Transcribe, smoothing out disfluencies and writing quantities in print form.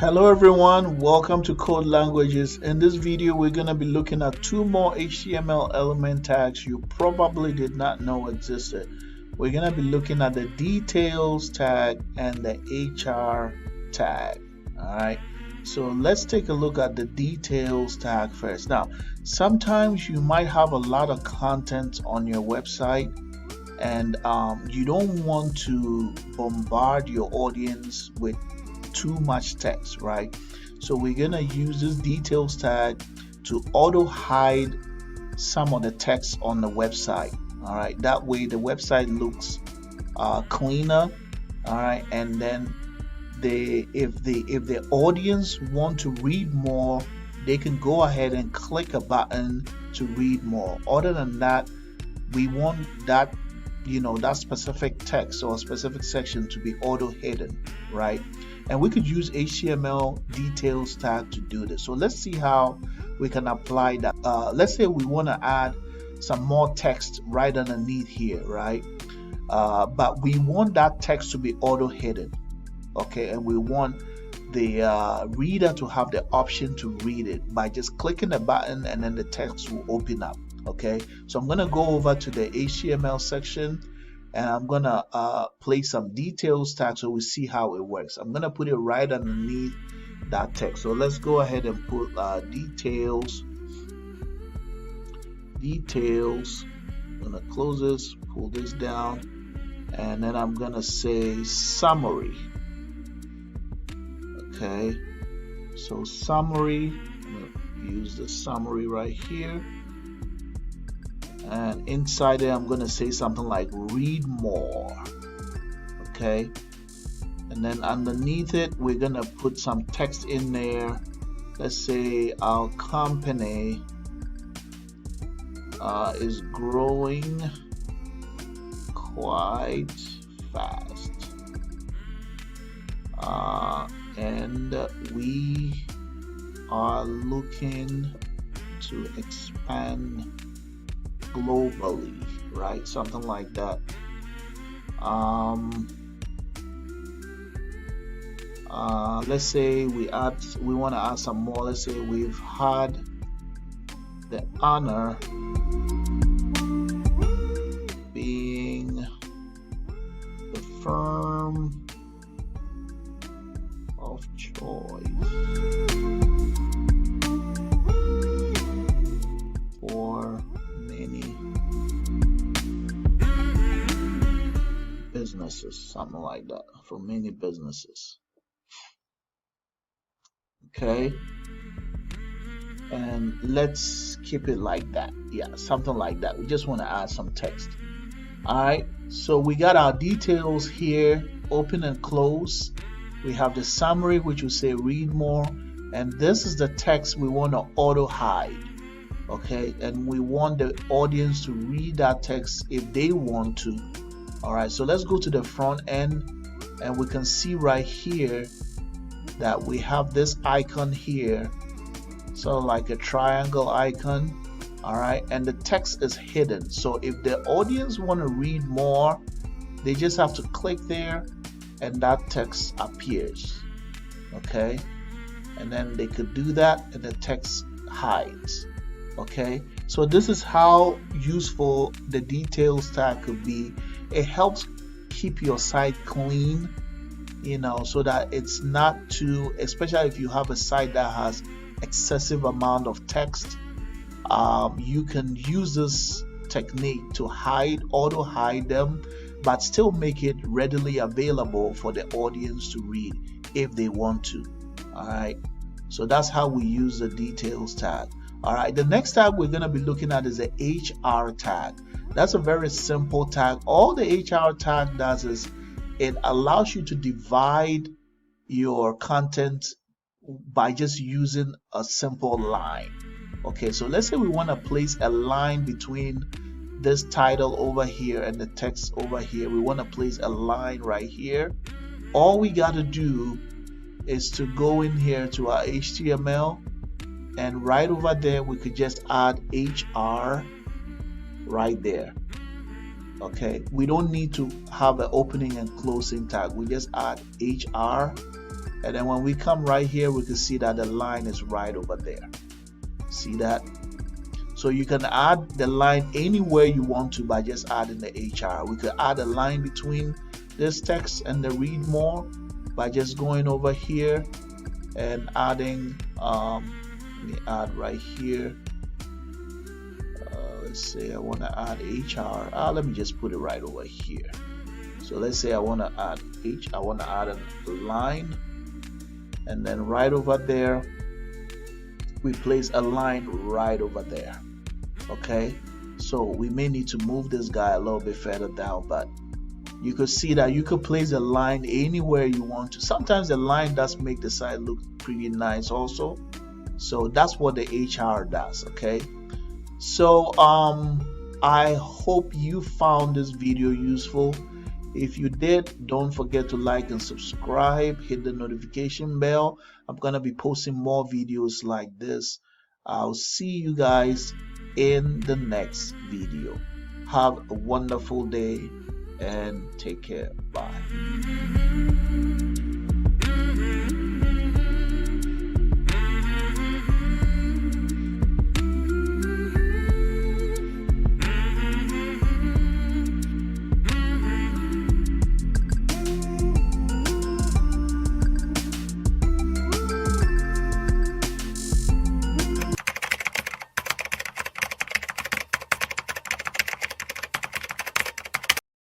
Hello everyone, welcome to Code Languages. In this video, we're going to be looking at two more HTML element tags you probably did not know existed. We're going to be looking at the details tag and the HR tag. Alright, so let's take a look at the details tag first. Now, sometimes you might have a lot of content on your website and you don't want to bombard your audience with too much text, right? So we're gonna use this details tag to auto hide some of the text on the website. All right, that way the website looks cleaner. All right, and then if the audience want to read more, they can go ahead and click a button to read more. Other than that, we want that that specific text or specific section to be auto hidden, right? And we could use HTML details tag to do this. So let's see how we can apply that. Let's say we want to add some more text right underneath here, right? But we want that text to be auto hidden, okay? And we want the reader to have the option to read it by just clicking the button, and then the text will open up. Okay, so I'm gonna go over to the HTML section and I'm gonna place some details tag so we see how it works. I'm gonna put it right underneath that text. So let's go ahead and put details. I'm gonna close this, pull this down, and then I'm gonna say summary. Okay, so summary, I'm gonna use the summary right here. And inside there, I'm going to say something like read more. Okay, and then underneath it, we're going to put some text in there. Let's say our company is growing quite fast, and we are looking to expand globally, right? Something like that. Let's say we want to add some more. Let's say we've had the honor being the firm of choice for many businesses, something like that, for many businesses. Okay, and let's keep it like that. Yeah, something like that. We just want to add some text. All right, so we got our details here, open and close. We have the summary, which will say read more, and this is the text we want to auto hide. Okay, and we want the audience to read that text if they want to. All right, so let's go to the front end, and we can see right here that we have this icon here, so like a triangle icon. All right, and the text is hidden, so if the audience want to read more, they just have to click there and that text appears. Okay, and then they could do that and the text hides. Okay, so this is how useful the details tag could be. It helps keep your site clean, so that it's not too, especially if you have a site that has excessive amount of text. You can use this technique to auto hide them, but still make it readily available for the audience to read if they want to. All right, so that's how we use the details tag. All right, the next tag we're going to be looking at is the HR tag. That's a very simple tag. All the HR tag does is it allows you to divide your content by just using a simple line. Okay, so let's say we want to place a line between this title over here and the text over here. We want to place a line right here. All we got to do is to go in here to our HTML, and right over there we could just add HR right there. Okay, we don't need to have an opening and closing tag. We just add HR, and then when we come right here, we can see that the line is right over there. See that? So you can add the line anywhere you want to by just adding the HR. We could add a line between this text and the read more by just going over here and adding let me add right here, let's say I want to add HR. Let me just put it right over here. So let's say I want to add a line, and then right over there we place a line right over there. Okay, so we may need to move this guy a little bit further down, but you could see that you could place a line anywhere you want to. Sometimes the line does make the site look pretty nice also. So that's what the HR does. Okay, so I hope you found this video useful. If you did, don't forget to like and subscribe, hit the notification bell. I'm gonna be posting more videos like this. I'll see you guys in the next video. Have a wonderful day and take care. Bye.